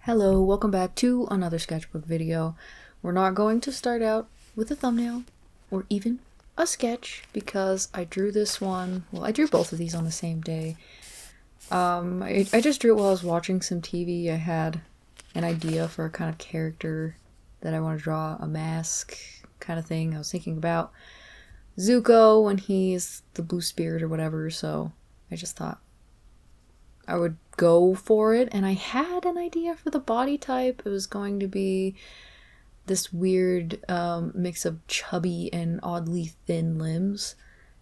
Hello, welcome back to another sketchbook video. We're not going to start out with a thumbnail or even a sketch because I drew this one, well, I drew both of these on the same day. I just drew it while I was watching some TV. I had an idea for a kind of character that I want to draw, a mask kind of thing. I was thinking about Zuko when he's the blue spirit or whatever, so I just thought I would go for it, and I had an idea for the body type. It was going to be this weird mix of chubby and oddly thin limbs,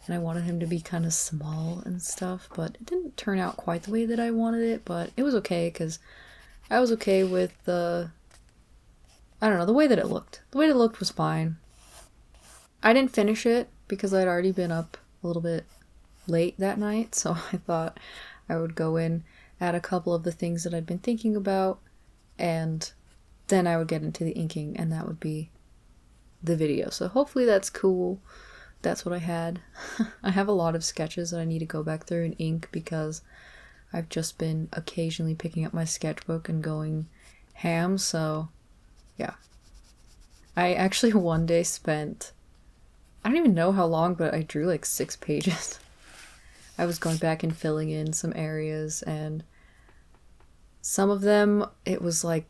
and I wanted him to be kind of small and stuff, but it didn't turn out quite the way that I wanted it, but it was okay because I was okay with the way that it looked. The way it looked was fine. I didn't finish it because I'd already been up a little bit late that night, so I thought I would go in, add a couple of the things that I'd been thinking about, and then I would get into the inking, and that would be the video. So hopefully that's cool. That's what I had. I have a lot of sketches that I need to go back through and ink because I've just been occasionally picking up my sketchbook and going ham, so yeah. I actually one day spent, I don't even know how long, but I drew like 6 pages. I was going back and filling in some areas, and some of them, it was like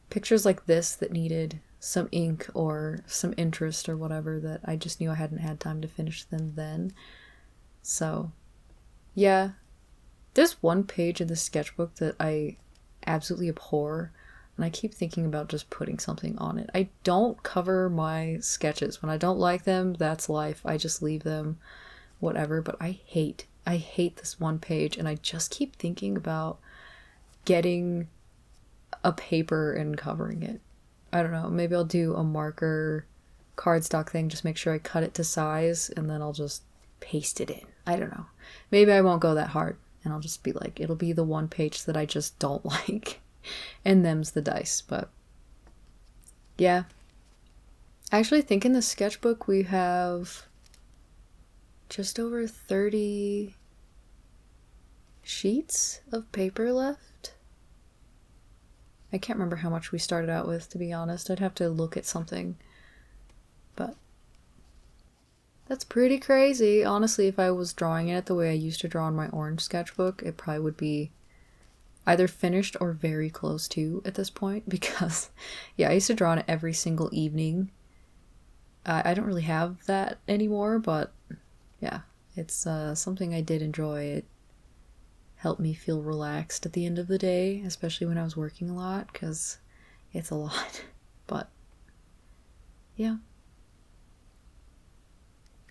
pictures like this that needed some ink or some interest or whatever that I just knew I hadn't had time to finish them then. So, yeah. There's one page in the sketchbook that I absolutely abhor, and I keep thinking about just putting something on it. I don't cover my sketches. When I don't like them, that's life. I just leave them, whatever, but I hate this one page, and I just keep thinking about getting a paper and covering it. I don't know, maybe I'll do a marker cardstock thing, just make sure I cut it to size, and then I'll just paste it in. I don't know. Maybe I won't go that hard, and I'll just be like, it'll be the one page that I just don't like, and them's the dice, but yeah. I actually think in the sketchbook we have just over 30 sheets of paper left. I can't remember how much we started out with, to be honest. I'd have to look at something. But that's pretty crazy. Honestly, if I was drawing it the way I used to draw in my orange sketchbook, it probably would be either finished or very close to at this point, because yeah, I used to draw it every single evening. I don't really have that anymore, but yeah, it's something I did enjoy. It helped me feel relaxed at the end of the day, especially when I was working a lot, because it's a lot. But yeah.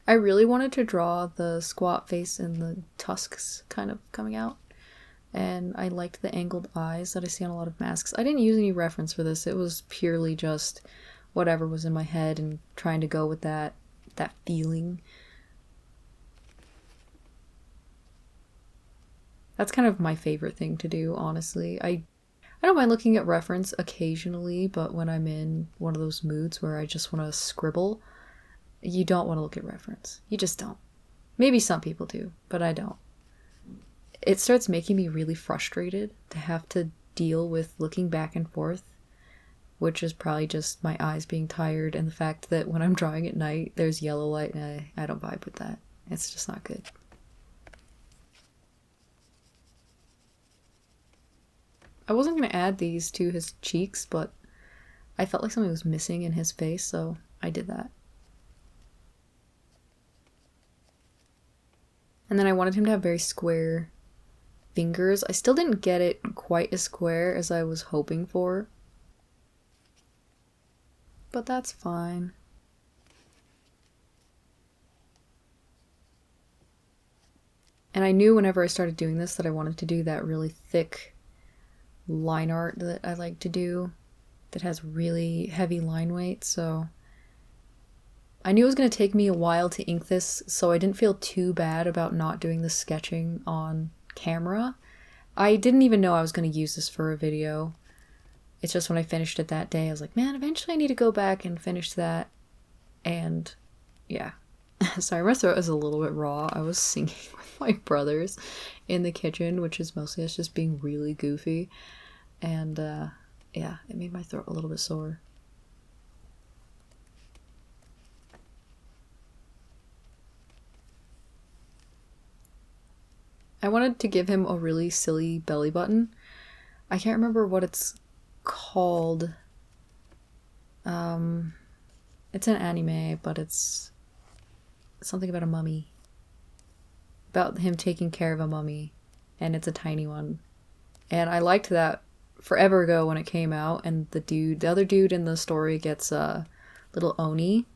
I really wanted to draw the squat face and the tusks kind of coming out, and I liked the angled eyes that I see on a lot of masks. I didn't use any reference for this. It was purely just whatever was in my head and trying to go with that feeling. That's kind of my favorite thing to do, honestly. I don't mind looking at reference occasionally, but when I'm in one of those moods where I just want to scribble, you don't want to look at reference. You just don't. Maybe some people do, but I don't. It starts making me really frustrated to have to deal with looking back and forth, which is probably just my eyes being tired and the fact that when I'm drawing at night, there's yellow light, and I don't vibe with that. It's just not good. I wasn't going to add these to his cheeks, but I felt like something was missing in his face, so I did that. And then I wanted him to have very square fingers. I still didn't get it quite as square as I was hoping for, but that's fine. And I knew whenever I started doing this that I wanted to do that really thick line art that I like to do that has really heavy line weight, so I knew it was going to take me a while to ink this, so I didn't feel too bad about not doing the sketching on camera. I didn't even know I was going to use this for a video. It's just when I finished it that day, I was like, man, eventually I need to go back and finish that. And yeah. Sorry, my throat is a little bit raw. I was singing with my brothers in the kitchen, which is mostly us just being really goofy. And yeah, it made my throat a little bit sore. I wanted to give him a really silly belly button. I can't remember what it's called. It's an anime, but it's something about a mummy. About him taking care of a mummy, and it's a tiny one. And I liked that forever ago when it came out, and the other dude in the story gets a little oni,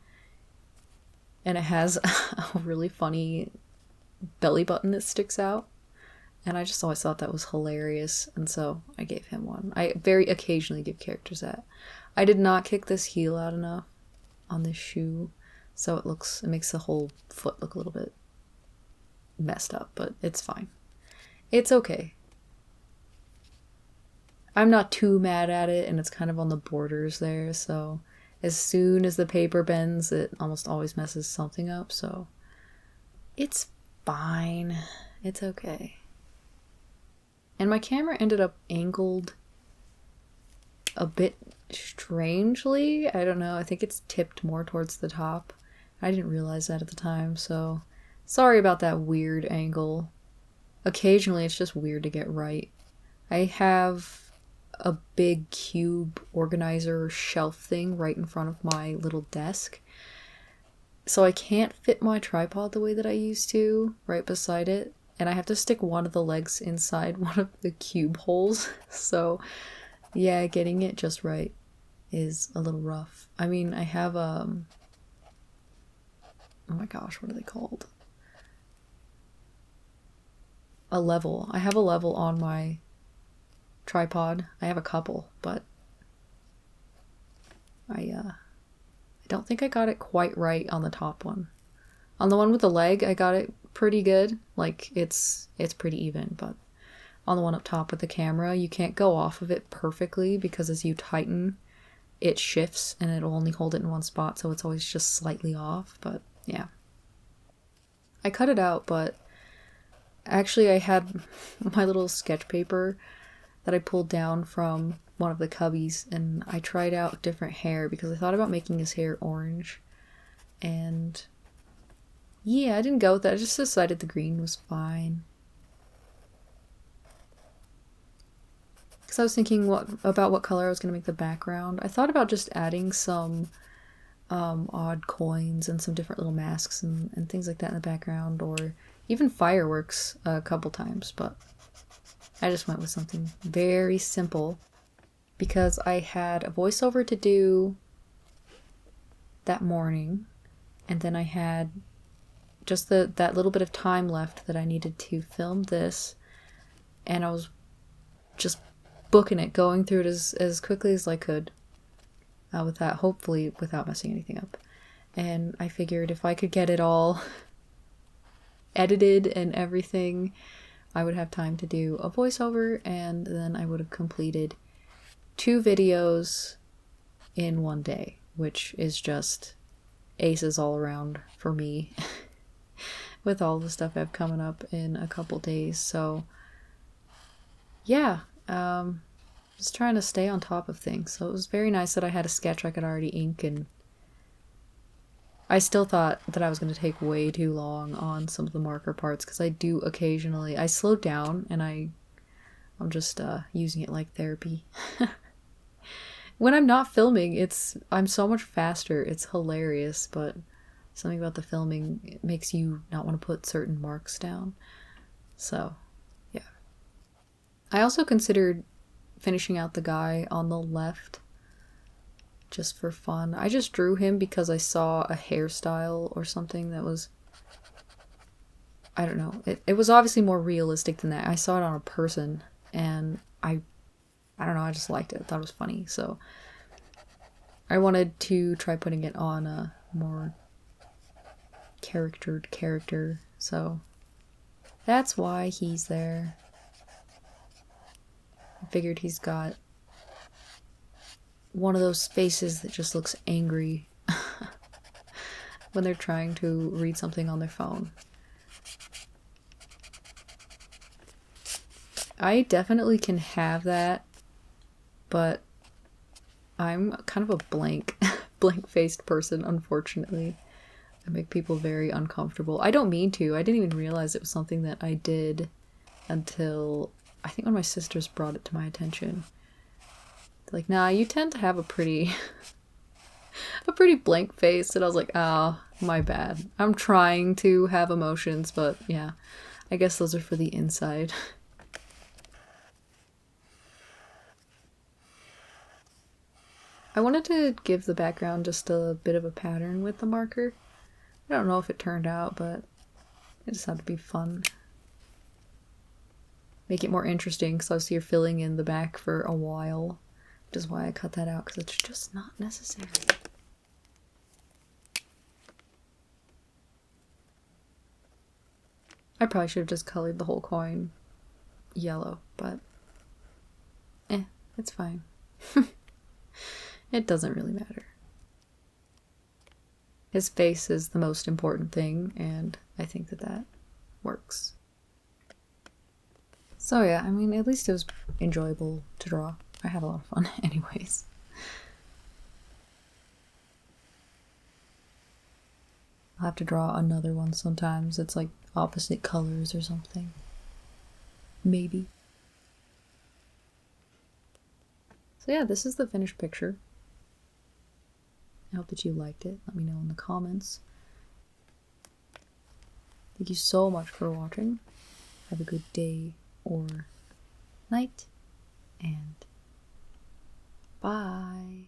and it has a really funny belly button that sticks out. And I just always thought that was hilarious, and so I gave him one. I very occasionally give characters that. I did not kick this heel out enough on this shoe, so it makes the whole foot look a little bit messed up, but it's fine. It's okay. I'm not too mad at it, and it's kind of on the borders there, so as soon as the paper bends, it almost always messes something up, so it's fine. It's okay. And my camera ended up angled a bit strangely. I don't know. I think it's tipped more towards the top. I didn't realize that at the time, so sorry about that weird angle. Occasionally, it's just weird to get right. I have a big cube organizer shelf thing right in front of my little desk, so I can't fit my tripod the way that I used to right beside it. And I have to stick one of the legs inside one of the cube holes. So, yeah, getting it just right is a little rough. I mean, I have, oh my gosh, what are they called? A level. I have a level on my tripod. I have a couple, but I don't think I got it quite right on the top one. On the one with the leg, I got it pretty good. Like, it's pretty even, but on the one up top with the camera, you can't go off of it perfectly because as you tighten, it shifts and it'll only hold it in one spot, so it's always just slightly off, but yeah. I cut it out, but actually I had my little sketch paper that I pulled down from one of the cubbies, and I tried out different hair because I thought about making his hair orange, and yeah, I didn't go with that. I just decided the green was fine. Because I was thinking about what color I was going to make the background. I thought about just adding some odd coins and some different little masks and things like that in the background, or even fireworks a couple times, but I just went with something very simple because I had a voiceover to do that morning, and then I had just that little bit of time left that I needed to film this, and I was just booking it, going through it as quickly as I could, hopefully without messing anything up. And I figured if I could get it all edited and everything, I would have time to do a voiceover, and then I would have completed 2 videos in one day, which is just aces all around for me with all the stuff I have coming up in a couple days. So yeah, just trying to stay on top of things. So it was very nice that I had a sketch I could already ink, and I still thought that I was going to take way too long on some of the marker parts because I do occasionally. I slowed down and I'm just using it like therapy. When I'm not filming, I'm so much faster. It's hilarious, but something about the filming, it makes you not want to put certain marks down. So, yeah. I also considered finishing out the guy on the left just for fun. I just drew him because I saw a hairstyle or something that was, I don't know. It was obviously more realistic than that. I saw it on a person, and I don't know, I just liked it. I thought it was funny, so I wanted to try putting it on a more charactered character, so that's why he's there. I figured he's got one of those faces that just looks angry when they're trying to read something on their phone. I definitely can have that, but I'm kind of a blank-faced person, unfortunately. I make people very uncomfortable. I don't mean to. I didn't even realize it was something that I did until I think when my sisters brought it to my attention. They're like, nah, you tend to have a pretty blank face. And I was like, oh, my bad. I'm trying to have emotions, but yeah, I guess those are for the inside. I wanted to give the background just a bit of a pattern with the marker. I don't know if it turned out, but it just had to be fun. Make it more interesting, because obviously you're filling in the back for a while, which is why I cut that out, because it's just not necessary. I probably should have just colored the whole coin yellow, but it's fine. It doesn't really matter. His face is the most important thing, and I think that that works. So yeah, I mean, at least it was enjoyable to draw. I had a lot of fun anyways. I'll have to draw another one sometimes. It's like opposite colors or something. Maybe. So yeah, this is the finished picture. I hope that you liked it. Let me know in the comments. Thank you so much for watching. Have a good day or night, and bye.